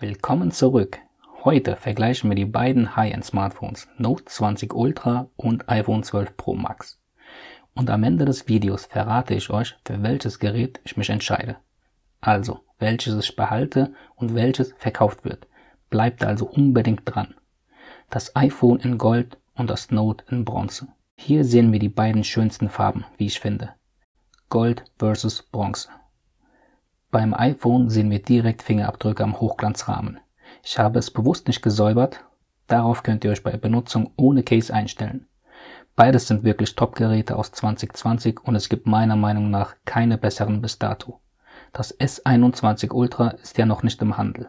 Willkommen zurück. Heute vergleichen wir die beiden High-End-Smartphones Note 20 Ultra und iPhone 12 Pro Max. Und am Ende des Videos verrate ich euch, für welches Gerät ich mich entscheide. Also, welches ich behalte und welches verkauft wird. Bleibt also unbedingt dran. Das iPhone in Gold und das Note in Bronze. Hier sehen wir die beiden schönsten Farben, wie ich finde. Gold versus Bronze. Beim iPhone sehen wir direkt Fingerabdrücke am Hochglanzrahmen. Ich habe es bewusst nicht gesäubert, darauf könnt ihr euch bei Benutzung ohne Case einstellen. Beides sind wirklich Top-Geräte aus 2020 und es gibt meiner Meinung nach keine besseren bis dato. Das S21 Ultra ist ja noch nicht im Handel.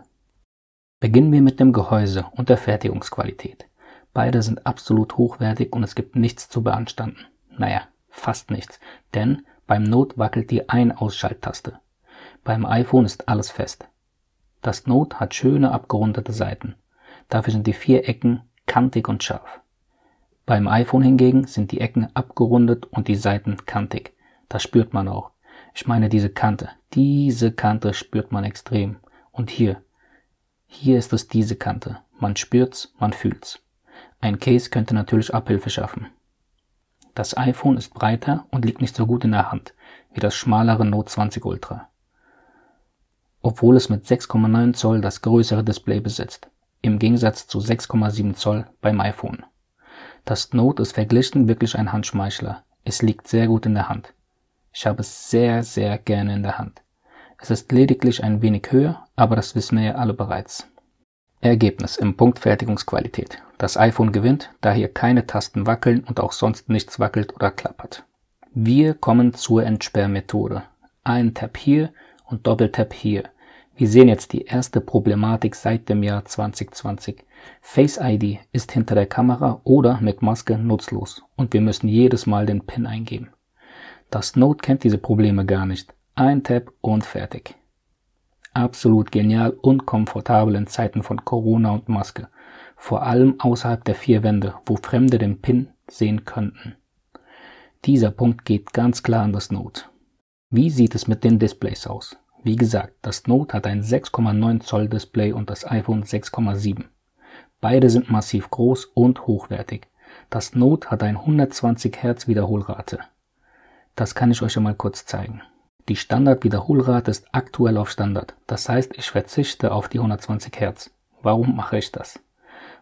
Beginnen wir mit dem Gehäuse und der Fertigungsqualität. Beide sind absolut hochwertig und es gibt nichts zu beanstanden. Naja, fast nichts, denn beim Note wackelt die Ein-Ausschalttaste. Beim iPhone ist alles fest. Das Note hat schöne abgerundete Seiten. Dafür sind die 4 Ecken kantig und scharf. Beim iPhone hingegen sind die Ecken abgerundet und die Seiten kantig. Das spürt man auch. Ich meine diese Kante spürt man extrem. Und hier ist es diese Kante. Man spürt's, man fühlt's. Ein Case könnte natürlich Abhilfe schaffen. Das iPhone ist breiter und liegt nicht so gut in der Hand wie das schmalere Note 20 Ultra. Obwohl es mit 6,9 Zoll das größere Display besitzt, im Gegensatz zu 6,7 Zoll beim iPhone. Das Note ist verglichen wirklich ein Handschmeichler. Es liegt sehr gut in der Hand. Ich habe es sehr, sehr gerne in der Hand. Es ist lediglich ein wenig höher, aber das wissen wir ja alle bereits. Ergebnis im Punkt Fertigungsqualität. Das iPhone gewinnt, da hier keine Tasten wackeln und auch sonst nichts wackelt oder klappert. Wir kommen zur Entsperrmethode. Ein Tab hier und Doppeltap hier. Wir sehen jetzt die erste Problematik seit dem Jahr 2020. Face ID ist hinter der Kamera oder mit Maske nutzlos und wir müssen jedes Mal den PIN eingeben. Das Note kennt diese Probleme gar nicht. Ein Tab und fertig. Absolut genial und komfortabel in Zeiten von Corona und Maske. Vor allem außerhalb der 4 Wände, wo Fremde den PIN sehen könnten. Dieser Punkt geht ganz klar an das Note. Wie sieht es mit den Displays aus? Wie gesagt, das Note hat ein 6,9 Zoll Display und das iPhone 6,7. Beide sind massiv groß und hochwertig. Das Note hat ein 120 Hertz Wiederholrate. Das kann ich euch einmal kurz zeigen. Die Standard-Wiederholrate ist aktuell auf Standard. Das heißt, ich verzichte auf die 120 Hertz. Warum mache ich das?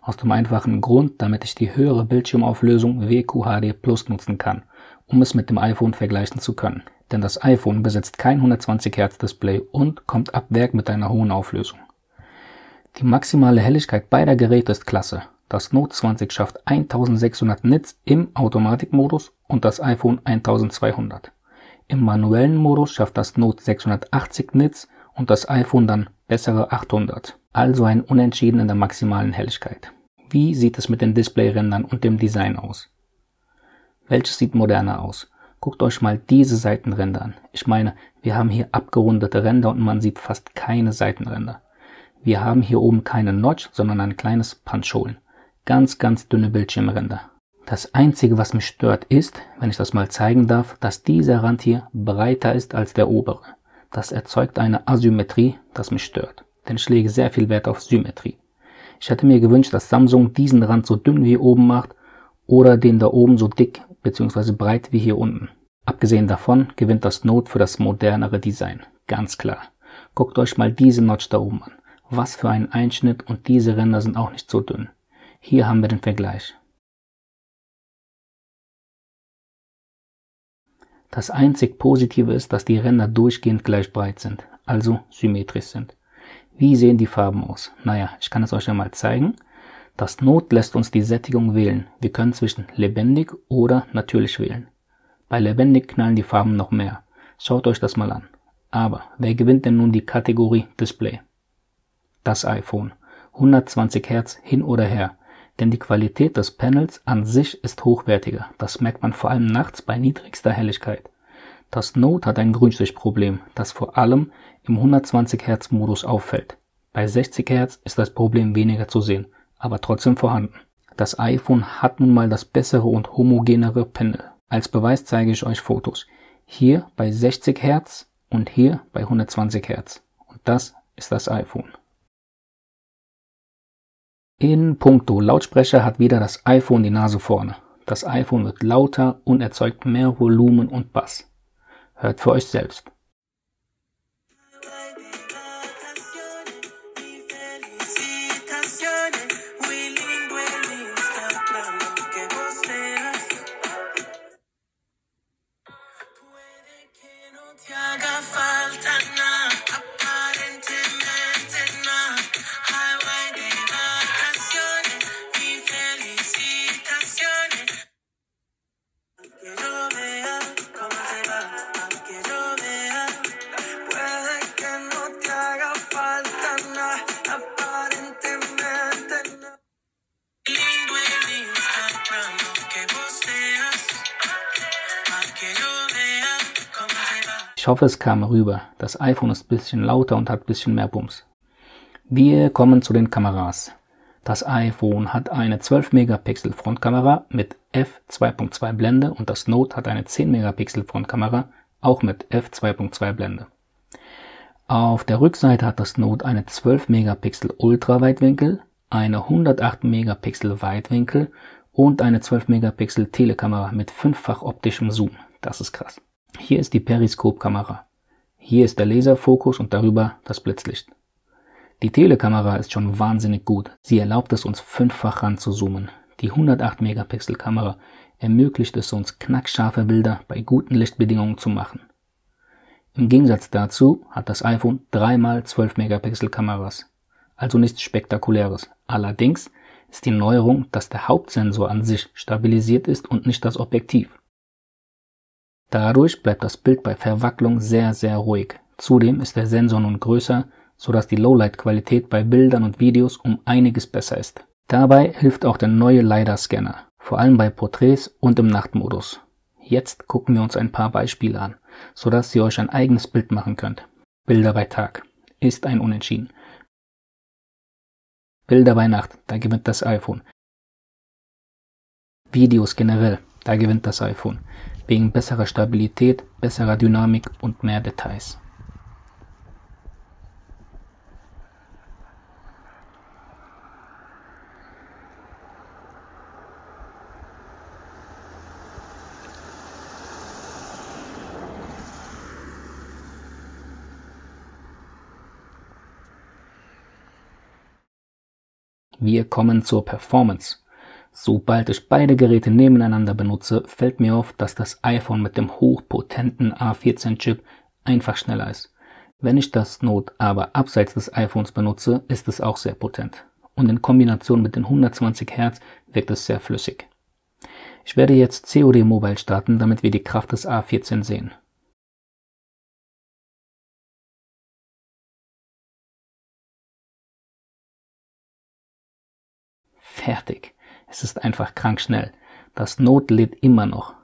Aus dem einfachen Grund, damit ich die höhere Bildschirmauflösung WQHD Plus nutzen kann, um es mit dem iPhone vergleichen zu können. Denn das iPhone besitzt kein 120 Hertz Display und kommt ab Werk mit einer hohen Auflösung. Die maximale Helligkeit beider Geräte ist klasse. Das Note 20 schafft 1600 Nits im Automatikmodus und das iPhone 1200. Im manuellen Modus schafft das Note 680 Nits und das iPhone dann bessere 800. Also ein Unentschieden in der maximalen Helligkeit. Wie sieht es mit den Displayrändern und dem Design aus? Welches sieht moderner aus? Guckt euch mal diese Seitenränder an. Ich meine, wir haben hier abgerundete Ränder und man sieht fast keine Seitenränder. Wir haben hier oben keine Notch, sondern ein kleines Punch-Hole. Ganz, ganz dünne Bildschirmränder. Das Einzige, was mich stört, ist, wenn ich das mal zeigen darf, dass dieser Rand hier breiter ist als der obere. Das erzeugt eine Asymmetrie, das mich stört. Denn ich lege sehr viel Wert auf Symmetrie. Ich hätte mir gewünscht, dass Samsung diesen Rand so dünn wie oben macht oder den da oben so dick bzw. breit wie hier unten. Abgesehen davon gewinnt das Note für das modernere Design. Ganz klar. Guckt euch mal diese Notch da oben an. Was für ein Einschnitt und diese Ränder sind auch nicht so dünn. Hier haben wir den Vergleich. Das einzig Positive ist, dass die Ränder durchgehend gleich breit sind, also symmetrisch sind. Wie sehen die Farben aus? Naja, ich kann es euch ja mal zeigen. Das Note lässt uns die Sättigung wählen. Wir können zwischen lebendig oder natürlich wählen. Bei lebendig knallen die Farben noch mehr. Schaut euch das mal an. Aber wer gewinnt denn nun die Kategorie Display? Das iPhone. 120 Hertz hin oder her. Denn die Qualität des Panels an sich ist hochwertiger. Das merkt man vor allem nachts bei niedrigster Helligkeit. Das Note hat ein Grünstichproblem, das vor allem im 120 Hertz Modus auffällt. Bei 60 Hertz ist das Problem weniger zu sehen, aber trotzdem vorhanden. Das iPhone hat nun mal das bessere und homogenere Panel. Als Beweis zeige ich euch Fotos. Hier bei 60 Hertz und hier bei 120 Hertz. Und das ist das iPhone. In puncto Lautsprecher hat wieder das iPhone die Nase vorne. Das iPhone wird lauter und erzeugt mehr Volumen und Bass. Hört für euch selbst. Ich hoffe, es kam rüber. Das iPhone ist ein bisschen lauter und hat ein bisschen mehr Bums. Wir kommen zu den Kameras. Das iPhone hat eine 12 Megapixel Frontkamera mit f2.2 Blende und das Note hat eine 10 Megapixel Frontkamera, auch mit f2.2 Blende. Auf der Rückseite hat das Note eine 12 Megapixel Ultraweitwinkel, eine 108 Megapixel Weitwinkel und eine 12 Megapixel Telekamera mit 5-fach optischem Zoom. Das ist krass. Hier ist die Periskopkamera. Hier ist der Laserfokus und darüber das Blitzlicht. Die Telekamera ist schon wahnsinnig gut. Sie erlaubt es uns 5-fach ran zu zoomen. Die 108 Megapixel Kamera ermöglicht es uns, knackscharfe Bilder bei guten Lichtbedingungen zu machen. Im Gegensatz dazu hat das iPhone 3x 12 Megapixel Kameras. Also nichts Spektakuläres. Allerdings ist die Neuerung, dass der Hauptsensor an sich stabilisiert ist und nicht das Objektiv. Dadurch bleibt das Bild bei Verwacklung sehr, sehr ruhig. Zudem ist der Sensor nun größer, sodass die Lowlight-Qualität bei Bildern und Videos um einiges besser ist. Dabei hilft auch der neue LiDAR-Scanner, vor allem bei Porträts und im Nachtmodus. Jetzt gucken wir uns ein paar Beispiele an, sodass ihr euch ein eigenes Bild machen könnt. Bilder bei Tag ist ein Unentschieden. Bilder bei Nacht, da gewinnt das iPhone. Videos generell, da gewinnt das iPhone. Wegen besserer Stabilität, besserer Dynamik und mehr Details. Wir kommen zur Performance. Sobald ich beide Geräte nebeneinander benutze, fällt mir auf, dass das iPhone mit dem hochpotenten A14-Chip einfach schneller ist. Wenn ich das Note aber abseits des iPhones benutze, ist es auch sehr potent. Und in Kombination mit den 120 Hz wirkt es sehr flüssig. Ich werde jetzt COD Mobile starten, damit wir die Kraft des A14 sehen. Fertig. Es ist einfach krank schnell. Das Note lädt immer noch.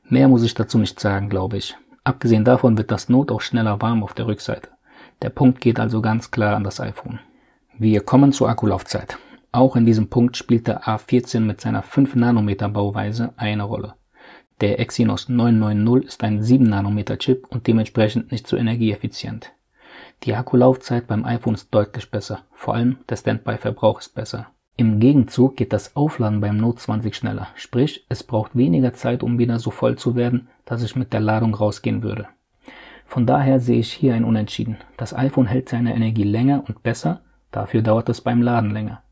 Mehr muss ich dazu nicht sagen, glaube ich. Abgesehen davon wird das Note auch schneller warm auf der Rückseite. Der Punkt geht also ganz klar an das iPhone. Wir kommen zur Akkulaufzeit. Auch in diesem Punkt spielt der A14 mit seiner 5 Nanometer Bauweise eine Rolle. Der Exynos 990 ist ein 7 Nanometer Chip und dementsprechend nicht so energieeffizient. Die Akkulaufzeit beim iPhone ist deutlich besser, vor allem der Standby-Verbrauch ist besser. Im Gegenzug geht das Aufladen beim Note 20 schneller, sprich es braucht weniger Zeit, um wieder so voll zu werden, dass ich mit der Ladung rausgehen würde. Von daher sehe ich hier ein Unentschieden. Das iPhone hält seine Energie länger und besser, dafür dauert es beim Laden länger.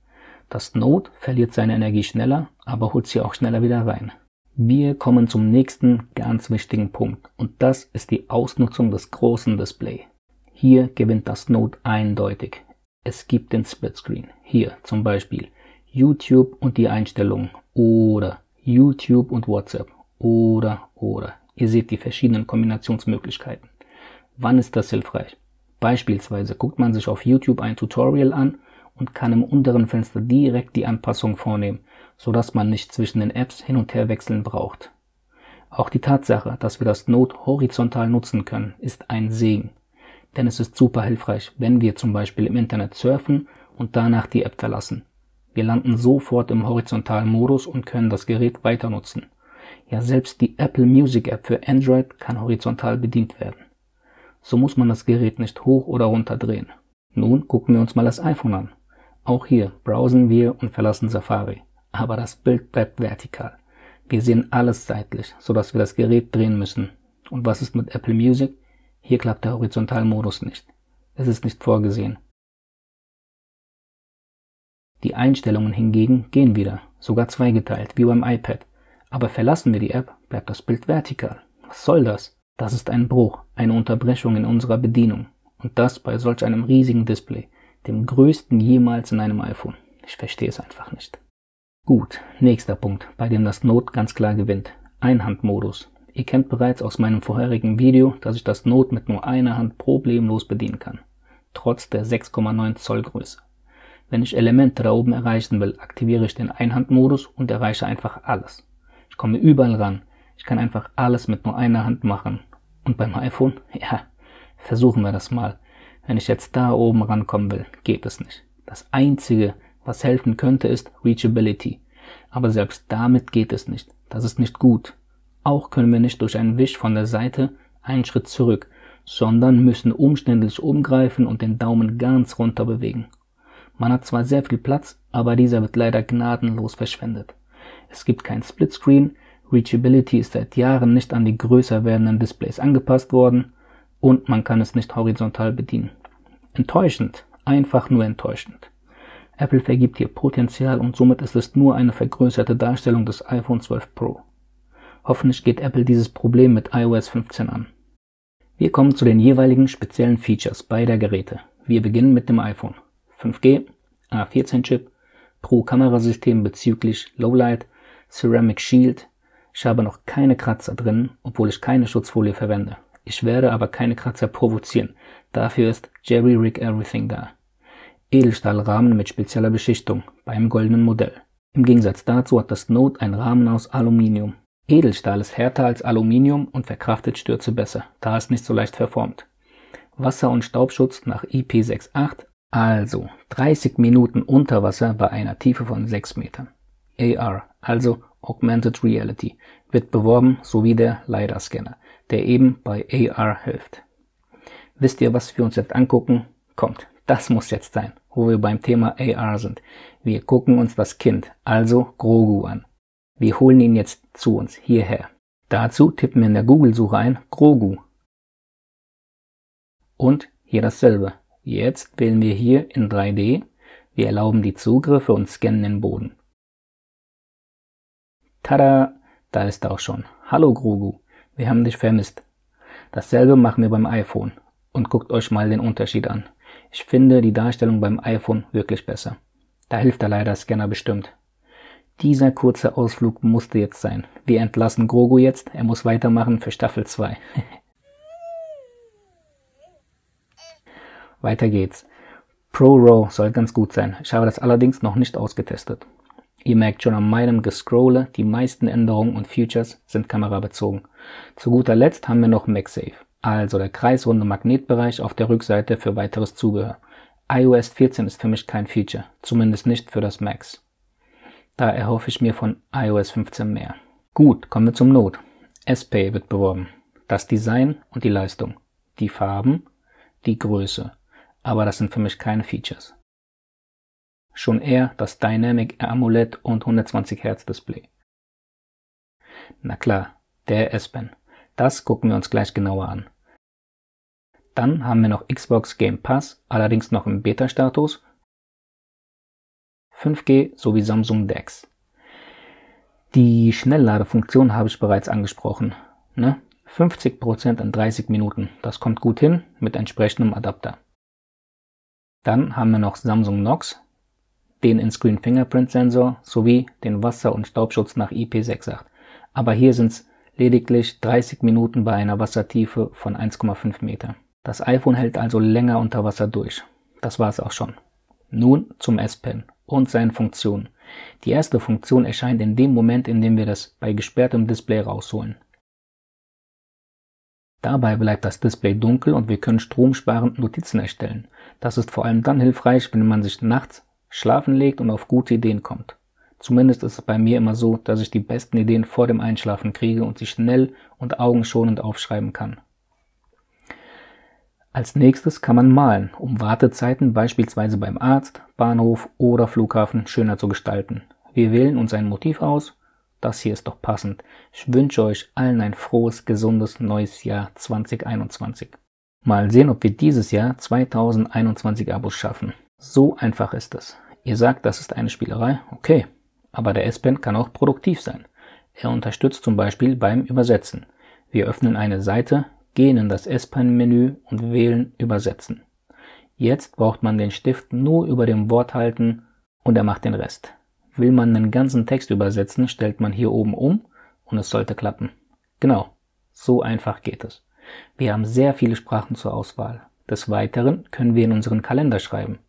Das Note verliert seine Energie schneller, aber holt sie auch schneller wieder rein. Wir kommen zum nächsten ganz wichtigen Punkt und das ist die Ausnutzung des großen Displays. Hier gewinnt das Note eindeutig. Es gibt den Splitscreen. Hier zum Beispiel YouTube und die Einstellungen oder YouTube und WhatsApp oder. Ihr seht die verschiedenen Kombinationsmöglichkeiten. Wann ist das hilfreich? Beispielsweise guckt man sich auf YouTube ein Tutorial an und kann im unteren Fenster direkt die Anpassung vornehmen, sodass man nicht zwischen den Apps hin und her wechseln braucht. Auch die Tatsache, dass wir das Note horizontal nutzen können, ist ein Segen. Denn es ist super hilfreich, wenn wir zum Beispiel im Internet surfen und danach die App verlassen. Wir landen sofort im horizontalen Modus und können das Gerät weiter nutzen. Ja, selbst die Apple Music App für Android kann horizontal bedient werden. So muss man das Gerät nicht hoch oder runter drehen. Nun gucken wir uns mal das iPhone an. Auch hier browsen wir und verlassen Safari. Aber das Bild bleibt vertikal. Wir sehen alles seitlich, sodass wir das Gerät drehen müssen. Und was ist mit Apple Music? Hier klappt der Horizontalmodus nicht. Es ist nicht vorgesehen. Die Einstellungen hingegen gehen wieder, sogar zweigeteilt, wie beim iPad. Aber verlassen wir die App, bleibt das Bild vertikal. Was soll das? Das ist ein Bruch, eine Unterbrechung in unserer Bedienung. Und das bei solch einem riesigen Display, dem größten jemals in einem iPhone. Ich verstehe es einfach nicht. Gut, nächster Punkt, bei dem das Note ganz klar gewinnt. Einhandmodus. Ihr kennt bereits aus meinem vorherigen Video, dass ich das Note mit nur einer Hand problemlos bedienen kann. Trotz der 6,9 Zoll Größe. Wenn ich Elemente da oben erreichen will, aktiviere ich den Einhandmodus und erreiche einfach alles. Ich komme überall ran. Ich kann einfach alles mit nur einer Hand machen. Und beim iPhone? Ja, versuchen wir das mal. Wenn ich jetzt da oben rankommen will, geht es nicht. Das Einzige, was helfen könnte, ist Reachability. Aber selbst damit geht es nicht. Das ist nicht gut. Auch können wir nicht durch einen Wisch von der Seite einen Schritt zurück, sondern müssen umständlich umgreifen und den Daumen ganz runter bewegen. Man hat zwar sehr viel Platz, aber dieser wird leider gnadenlos verschwendet. Es gibt kein Splitscreen, Reachability ist seit Jahren nicht an die größer werdenden Displays angepasst worden und man kann es nicht horizontal bedienen. Enttäuschend, einfach nur enttäuschend. Apple vergibt hier Potenzial und somit ist es nur eine vergrößerte Darstellung des iPhone 12 Pro. Hoffentlich geht Apple dieses Problem mit iOS 15 an. Wir kommen zu den jeweiligen speziellen Features beider Geräte. Wir beginnen mit dem iPhone. 5G, A14-Chip, Pro-Kamerasystem bezüglich Lowlight, Ceramic Shield. Ich habe noch keine Kratzer drin, obwohl ich keine Schutzfolie verwende. Ich werde aber keine Kratzer provozieren. Dafür ist Jerry Rig Everything da. Edelstahlrahmen mit spezieller Beschichtung beim goldenen Modell. Im Gegensatz dazu hat das Note einen Rahmen aus Aluminium. Edelstahl ist härter als Aluminium und verkraftet Stürze besser, da es nicht so leicht verformt. Wasser- und Staubschutz nach IP68, also 30 Minuten unter Wasser bei einer Tiefe von 6 Metern. AR, also Augmented Reality, wird beworben, sowie der LiDAR-Scanner, der eben bei AR hilft. Wisst ihr, was wir uns jetzt angucken? Kommt, das muss jetzt sein, wo wir beim Thema AR sind. Wir gucken uns das Kind, also Grogu, an. Wir holen ihn jetzt zu uns hierher. Dazu tippen wir in der Google-Suche ein Grogu. Und hier dasselbe. Jetzt wählen wir hier in 3D. Wir erlauben die Zugriffe und scannen den Boden. Tada! Da ist er auch schon. Hallo Grogu, wir haben dich vermisst. Dasselbe machen wir beim iPhone. Und guckt euch mal den Unterschied an. Ich finde die Darstellung beim iPhone wirklich besser. Da hilft der LiDAR-Scanner bestimmt. Dieser kurze Ausflug musste jetzt sein. Wir entlassen Grogu jetzt, er muss weitermachen für Staffel 2. Weiter geht's. ProRAW soll ganz gut sein. Ich habe das allerdings noch nicht ausgetestet. Ihr merkt schon an meinem Gescrolle, die meisten Änderungen und Features sind kamerabezogen. Zu guter Letzt haben wir noch MagSafe, also der kreisrunde Magnetbereich auf der Rückseite für weiteres Zubehör. iOS 14 ist für mich kein Feature, zumindest nicht für das Max. Da erhoffe ich mir von iOS 15 mehr. Gut, kommen wir zum Note. S-Pay wird beworben. Das Design und die Leistung. Die Farben, die Größe. Aber das sind für mich keine Features. Schon eher das Dynamic AMOLED und 120 Hz Display. Na klar, der S-Pen. Das gucken wir uns gleich genauer an. Dann haben wir noch Xbox Game Pass, allerdings noch im Beta-Status. 5G sowie Samsung DeX. Die Schnellladefunktion habe ich bereits angesprochen. 50% in 30 Minuten. Das kommt gut hin mit entsprechendem Adapter. Dann haben wir noch Samsung Knox, den In-Screen Fingerprint Sensor sowie den Wasser- und Staubschutz nach IP68. Aber hier sind es lediglich 30 Minuten bei einer Wassertiefe von 1,5 Meter. Das iPhone hält also länger unter Wasser durch. Das war es auch schon. Nun zum S-Pen und seinen Funktionen. Die erste Funktion erscheint in dem Moment, in dem wir das bei gesperrtem Display rausholen. Dabei bleibt das Display dunkel und wir können stromsparend Notizen erstellen. Das ist vor allem dann hilfreich, wenn man sich nachts schlafen legt und auf gute Ideen kommt. Zumindest ist es bei mir immer so, dass ich die besten Ideen vor dem Einschlafen kriege und sie schnell und augenschonend aufschreiben kann. Als nächstes kann man malen, um Wartezeiten beispielsweise beim Arzt, Bahnhof oder Flughafen schöner zu gestalten. Wir wählen uns ein Motiv aus. Das hier ist doch passend. Ich wünsche euch allen ein frohes, gesundes neues Jahr 2021. Mal sehen, ob wir dieses Jahr 2021 Abos schaffen. So einfach ist es. Ihr sagt, das ist eine Spielerei, okay. Aber der S-Pen kann auch produktiv sein. Er unterstützt zum Beispiel beim Übersetzen. Wir öffnen eine Seite, gehen in das S-Pen-Menü und wählen Übersetzen. Jetzt braucht man den Stift nur über dem Wort halten und er macht den Rest. Will man den ganzen Text übersetzen, stellt man hier oben um und es sollte klappen. Genau, so einfach geht es. Wir haben sehr viele Sprachen zur Auswahl. Des Weiteren können wir in unseren Kalender schreiben.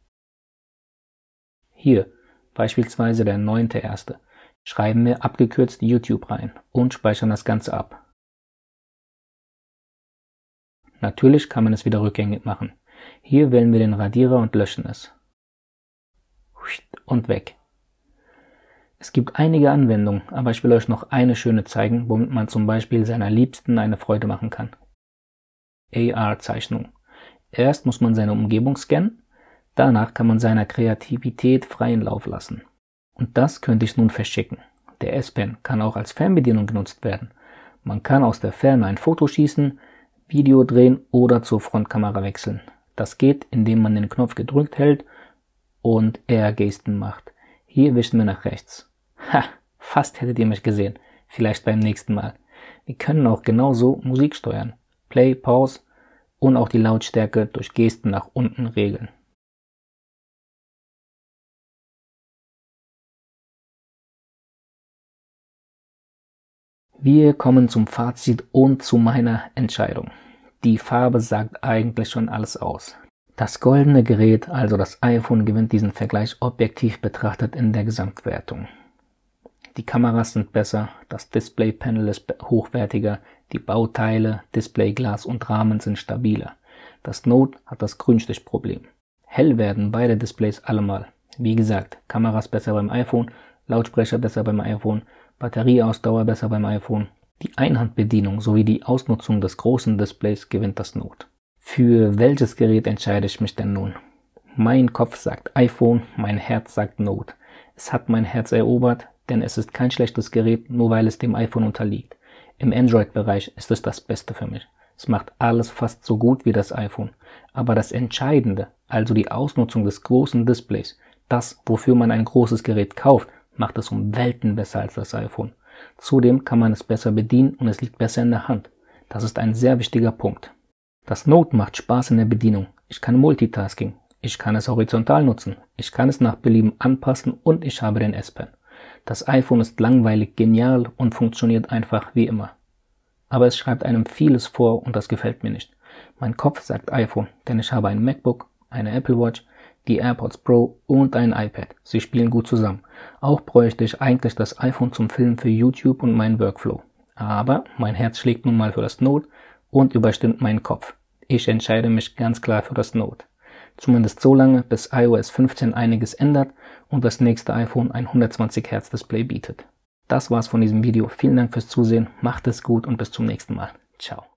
Hier, beispielsweise der 9.1. schreiben wir abgekürzt YouTube rein und speichern das Ganze ab. Natürlich kann man es wieder rückgängig machen. Hier wählen wir den Radierer und löschen es. Und weg. Es gibt einige Anwendungen, aber ich will euch noch eine schöne zeigen, womit man zum Beispiel seiner Liebsten eine Freude machen kann. AR-Zeichnung. Erst muss man seine Umgebung scannen, danach kann man seiner Kreativität freien Lauf lassen. Und das könnte ich nun verschicken. Der S-Pen kann auch als Fernbedienung genutzt werden. Man kann aus der Ferne ein Foto schießen, Video drehen oder zur Frontkamera wechseln. Das geht, indem man den Knopf gedrückt hält und AR-Gesten macht. Hier wischen wir nach rechts. Ha, fast hättet ihr mich gesehen. Vielleicht beim nächsten Mal. Wir können auch genauso Musik steuern. Play, Pause und auch die Lautstärke durch Gesten nach unten regeln. Wir kommen zum Fazit und zu meiner Entscheidung. Die Farbe sagt eigentlich schon alles aus. Das goldene Gerät, also das iPhone, gewinnt diesen Vergleich objektiv betrachtet in der Gesamtwertung. Die Kameras sind besser, das Displaypanel ist hochwertiger, die Bauteile, Display, Glas und Rahmen sind stabiler. Das Note hat das Grünstichproblem. Hell werden beide Displays allemal. Wie gesagt, Kameras besser beim iPhone, Lautsprecher besser beim iPhone, Batterieausdauer besser beim iPhone. Die Einhandbedienung sowie die Ausnutzung des großen Displays gewinnt das Note. Für welches Gerät entscheide ich mich denn nun? Mein Kopf sagt iPhone, mein Herz sagt Note. Es hat mein Herz erobert, denn es ist kein schlechtes Gerät, nur weil es dem iPhone unterliegt. Im Android-Bereich ist es das Beste für mich. Es macht alles fast so gut wie das iPhone. Aber das Entscheidende, also die Ausnutzung des großen Displays, das, wofür man ein großes Gerät kauft, macht es um Welten besser als das iPhone. Zudem kann man es besser bedienen und es liegt besser in der Hand. Das ist ein sehr wichtiger Punkt. Das Note macht Spaß in der Bedienung. Ich kann Multitasking. Ich kann es horizontal nutzen. Ich kann es nach Belieben anpassen und ich habe den S-Pen. Das iPhone ist langweilig, genial und funktioniert einfach wie immer. Aber es schreibt einem vieles vor und das gefällt mir nicht. Mein Kopf sagt iPhone, denn ich habe ein MacBook, eine Apple Watch, die AirPods Pro und ein iPad. Sie spielen gut zusammen. Auch bräuchte ich eigentlich das iPhone zum Filmen für YouTube und meinen Workflow. Aber mein Herz schlägt nun mal für das Note und überstimmt meinen Kopf. Ich entscheide mich ganz klar für das Note. Zumindest so lange, bis iOS 15 einiges ändert und das nächste iPhone ein 120 Hz Display bietet. Das war's von diesem Video. Vielen Dank fürs Zusehen, macht es gut und bis zum nächsten Mal. Ciao.